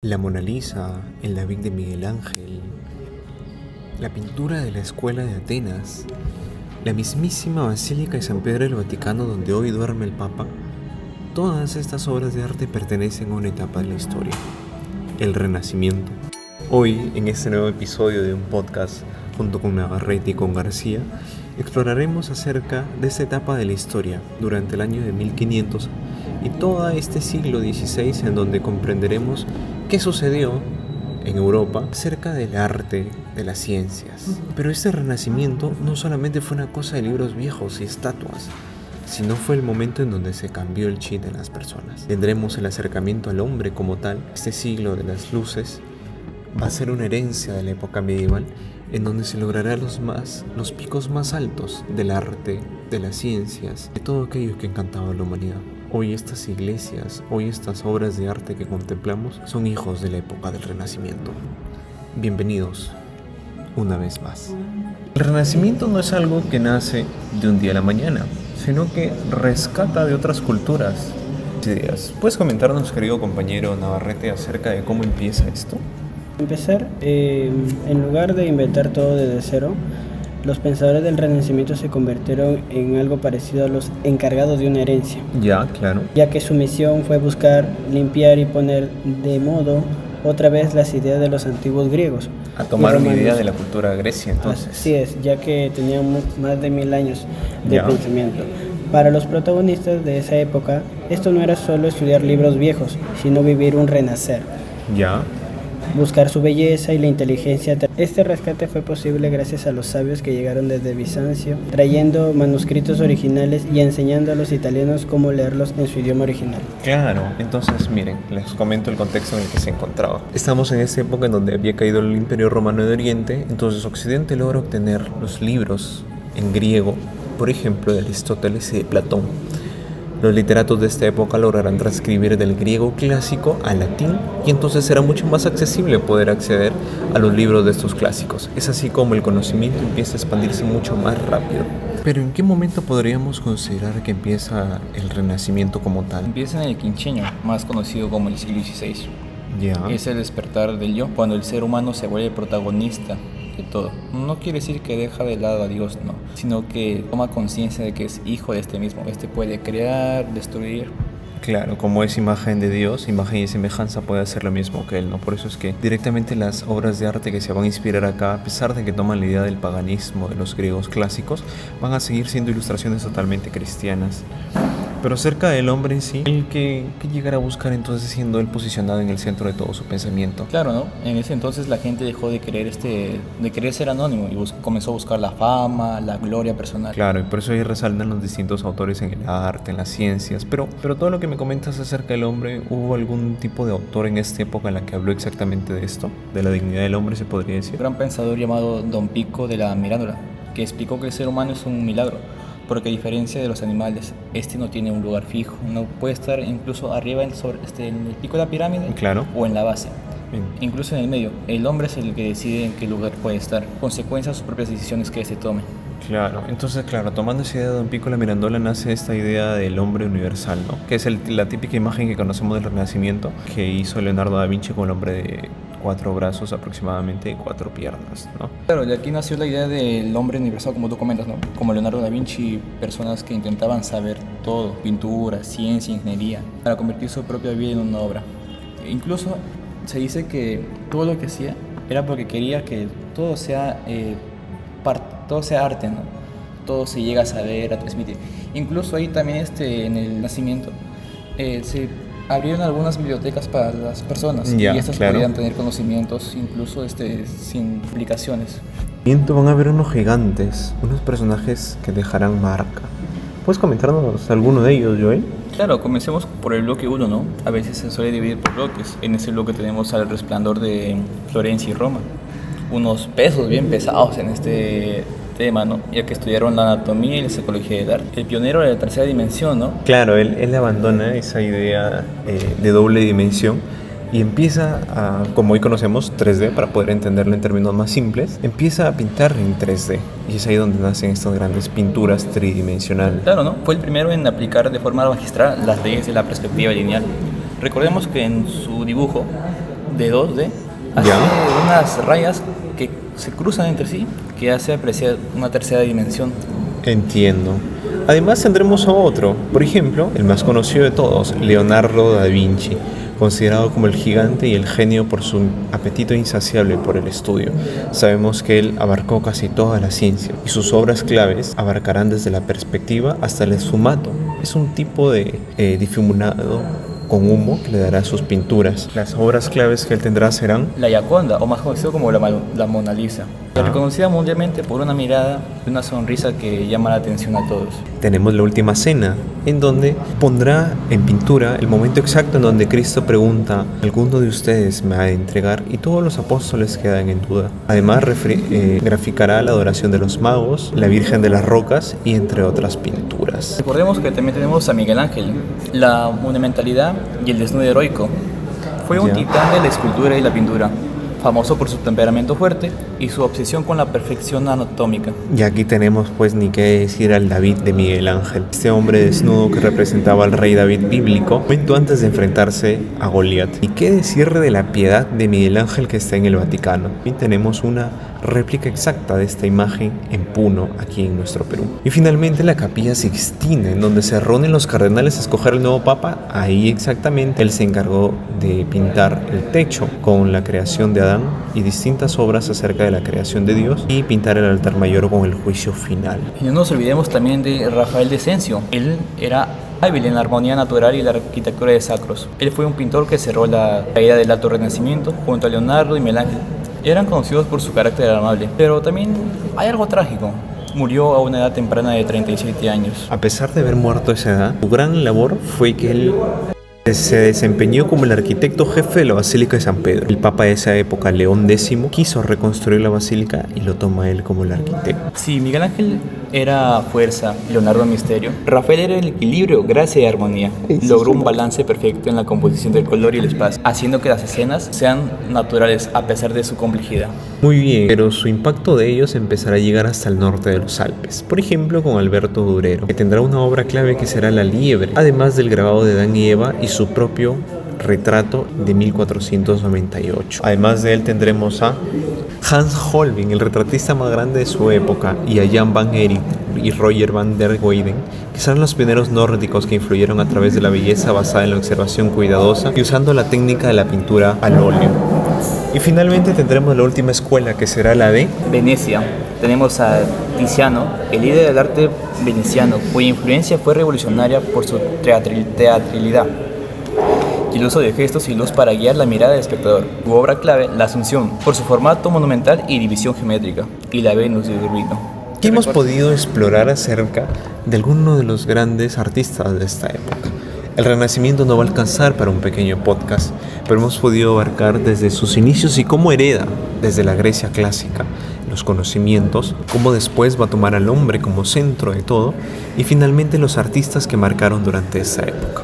La Mona Lisa, el David de Miguel Ángel, la pintura de la Escuela de Atenas, la mismísima Basílica de San Pedro del Vaticano donde hoy duerme el Papa, todas estas obras de arte pertenecen a una etapa de la historia, el Renacimiento. Hoy, en este nuevo episodio de un podcast junto con Navarrete y con García, exploraremos acerca de esta etapa de la historia durante el año de 1500 y todo este siglo XVI, en donde comprenderemos qué sucedió en Europa acerca del arte, de las ciencias. Pero este renacimiento no solamente fue una cosa de libros viejos y estatuas, sino fue el momento en donde se cambió el chip de las personas. Tendremos el acercamiento al hombre como tal. Este siglo de las luces va a ser una herencia de la época medieval, en donde se logrará los picos más altos del arte, de las ciencias, de todo aquello que encantaba a la humanidad. Hoy estas iglesias, hoy estas obras de arte que contemplamos son hijos de la época del Renacimiento. Bienvenidos una vez más. El Renacimiento no es algo que nace de un día a la mañana, sino que rescata de otras culturas. Ideas. ¿Puedes comentarnos, querido compañero Navarrete, acerca de cómo empieza esto? Empezar, en lugar de inventar todo desde cero, los pensadores del Renacimiento se convirtieron en algo parecido a los encargados de una herencia. Ya, claro. Ya que su misión fue buscar, limpiar y poner de modo otra vez las ideas de los antiguos griegos. A tomar una idea de la cultura grecia, entonces. Así es, ya que tenían más de 1000 años de pensamiento. Para los protagonistas de esa época, esto no era solo estudiar libros viejos, sino vivir un renacer. Ya. Buscar su belleza y la inteligencia. Este rescate fue posible gracias a los sabios que llegaron desde Bizancio, trayendo manuscritos originales y enseñando a los italianos cómo leerlos en su idioma original. Claro, entonces miren, les comento el contexto en el que se encontraba. Estamos en esa época en donde había caído el Imperio Romano de Oriente, entonces Occidente logra obtener los libros en griego, por ejemplo, de Aristóteles y de Platón. Los literatos de esta época lograrán transcribir del griego clásico al latín y entonces será mucho más accesible poder acceder a los libros de estos clásicos. Es así como el conocimiento empieza a expandirse mucho más rápido. Pero ¿en qué momento podríamos considerar que empieza el Renacimiento como tal? Empieza en el Quinquenio, más conocido como el siglo XVI. Ya. Es el despertar del yo, cuando el ser humano se vuelve protagonista de todo. No quiere decir que deja de lado a Dios, no, sino que toma conciencia de que es hijo de este mismo. Este puede crear, destruir. Claro, como es imagen de Dios, imagen y semejanza, puede hacer lo mismo que Él, ¿no? Por eso es que directamente las obras de arte que se van a inspirar acá, a pesar de que toman la idea del paganismo de los griegos clásicos, van a seguir siendo ilustraciones totalmente cristianas. Pero acerca del hombre en sí, el que llegará a buscar entonces siendo él posicionado en el centro de todo su pensamiento. Claro, ¿no? En ese entonces la gente dejó de querer ser anónimo y comenzó a buscar la fama, la gloria personal. Claro, y por eso ahí resaltan los distintos autores en el arte, en las ciencias. Pero todo lo que me comentas acerca del hombre, ¿hubo algún tipo de autor en esta época en la que habló exactamente de esto? De la dignidad del hombre, se podría decir. Un gran pensador llamado Don Pico de la Mirandola, que explicó que el ser humano es un milagro, porque a diferencia de los animales, este no tiene un lugar fijo, no puede estar incluso arriba en el pico de la pirámide, claro, o en la base. Bien. Incluso en el medio. El hombre es el que decide en qué lugar puede estar, consecuencia de sus propias decisiones que éste tome. Claro, entonces tomando esa idea de Don Pico de la Mirandola nace esta idea del hombre universal, ¿no? Que es la típica imagen que conocemos del Renacimiento que hizo Leonardo da Vinci con el hombre de 4 brazos aproximadamente y 4 piernas, ¿no? Claro, de aquí nació la idea del hombre universal, como tú comentas, ¿no? Como Leonardo da Vinci, personas que intentaban saber todo, pintura, ciencia, ingeniería, para convertir su propia vida en una obra. Incluso se dice que todo lo que hacía era porque quería que todo sea arte, ¿no? Todo se llega a saber, a transmitir. Incluso ahí también en el nacimiento se abrieron algunas bibliotecas para las personas y estas podían tener conocimientos incluso sin publicaciones. Van a haber unos gigantes, unos personajes que dejarán marca. ¿Puedes comentarnos alguno de ellos, Joel? Claro, comencemos por el bloque 1, ¿no? A veces se suele dividir por bloques. En ese bloque tenemos al Resplandor de Florencia y Roma. Unos pesos bien pesados en este tema, ¿no? Ya que estudiaron la anatomía y la psicología del arte. El pionero de la tercera dimensión, ¿no? Claro, él abandona esa idea de doble dimensión y empieza a, como hoy conocemos, 3D, para poder entenderlo en términos más simples, empieza a pintar en 3D. Y es ahí donde nacen estas grandes pinturas tridimensionales. Claro, ¿no? Fue el primero en aplicar de forma magistral las leyes de la perspectiva lineal. Recordemos que en su dibujo de 2D, hace unas rayas que se cruzan entre sí, que hace apreciar una tercera dimensión. Entiendo. Además tendremos a otro, por ejemplo, el más conocido de todos, Leonardo da Vinci, considerado como el gigante y el genio por su apetito insaciable por el estudio. Sabemos que él abarcó casi toda la ciencia y sus obras claves abarcarán desde la perspectiva hasta el esfumato. Es un tipo de difuminado con humo que le dará sus pinturas. Las obras claves que él tendrá serán La Gioconda, o más conocido como la Mona Lisa, reconocida mundialmente por una mirada y una sonrisa que llama la atención a todos. Tenemos la Última Cena, en donde pondrá en pintura el momento exacto en donde Cristo pregunta: ¿alguno de ustedes me ha de entregar? Y todos los apóstoles quedan en duda. Además graficará la adoración de los magos, la Virgen de las Rocas y entre otras pinturas. Recordemos que también tenemos a Miguel Ángel, la monumentalidad y el desnudo heroico. Fue un titán de la escultura y la pintura, famoso por su temperamento fuerte y su obsesión con la perfección anatómica. Y aquí tenemos pues ni qué decir al David de Miguel Ángel, este hombre desnudo que representaba al rey David bíblico, momento antes de enfrentarse a Goliat. Y qué decir de la piedad de Miguel Ángel que está en el Vaticano. Y tenemos una réplica exacta de esta imagen en Puno, aquí en nuestro Perú. Y finalmente la Capilla Sixtina, en donde se reúnen los cardenales a escoger el nuevo papa. Ahí exactamente él se encargó de pintar el techo con la creación de Adán y distintas obras acerca de la creación de Dios, y pintar el altar mayor con el juicio final. Y no nos olvidemos también de Rafael de Asensio. Él era hábil en la armonía natural y la arquitectura de sacros. Él fue un pintor que cerró la caída del Alto Renacimiento junto a Leonardo y Miguel Ángel. Eran conocidos por su carácter amable, pero también hay algo trágico. Murió a una edad temprana de 37 años. A pesar de haber muerto a esa edad, su gran labor fue que él se desempeñó como el arquitecto jefe de la Basílica de San Pedro. El papa de esa época, León X, quiso reconstruir la basílica y lo toma él como el arquitecto. Si Miguel Ángel era fuerza, Leonardo misterio, Rafael era el equilibrio, gracia y armonía. Logró un balance perfecto en la composición del color y el espacio, haciendo que las escenas sean naturales a pesar de su complejidad. Muy bien, pero su impacto de ellos empezará a llegar hasta el norte de los Alpes. Por ejemplo, con Alberto Durero, que tendrá una obra clave que será La Liebre, además del grabado de Adán y Eva y su propio retrato de 1498. Además de él tendremos a Hans Holbein, el retratista más grande de su época, y a Jan van Eyck y Roger van der Weyden, que serán los pioneros nórdicos que influyeron a través de la belleza basada en la observación cuidadosa y usando la técnica de la pintura al óleo. Y finalmente tendremos la última escuela, que será la de Venecia. Tenemos a Tiziano, el líder del arte veneciano, cuya influencia fue revolucionaria por su teatralidad y el uso de gestos y luz para guiar la mirada del espectador. Su obra clave, La Asunción, por su formato monumental y división geométrica, y la Venus de Urbino. Aquí hemos podido explorar acerca de algunos de los grandes artistas de esta época. El Renacimiento no va a alcanzar para un pequeño podcast, pero hemos podido abarcar desde sus inicios y cómo hereda desde la Grecia clásica los conocimientos, cómo después va a tomar al hombre como centro de todo, y finalmente los artistas que marcaron durante esa época.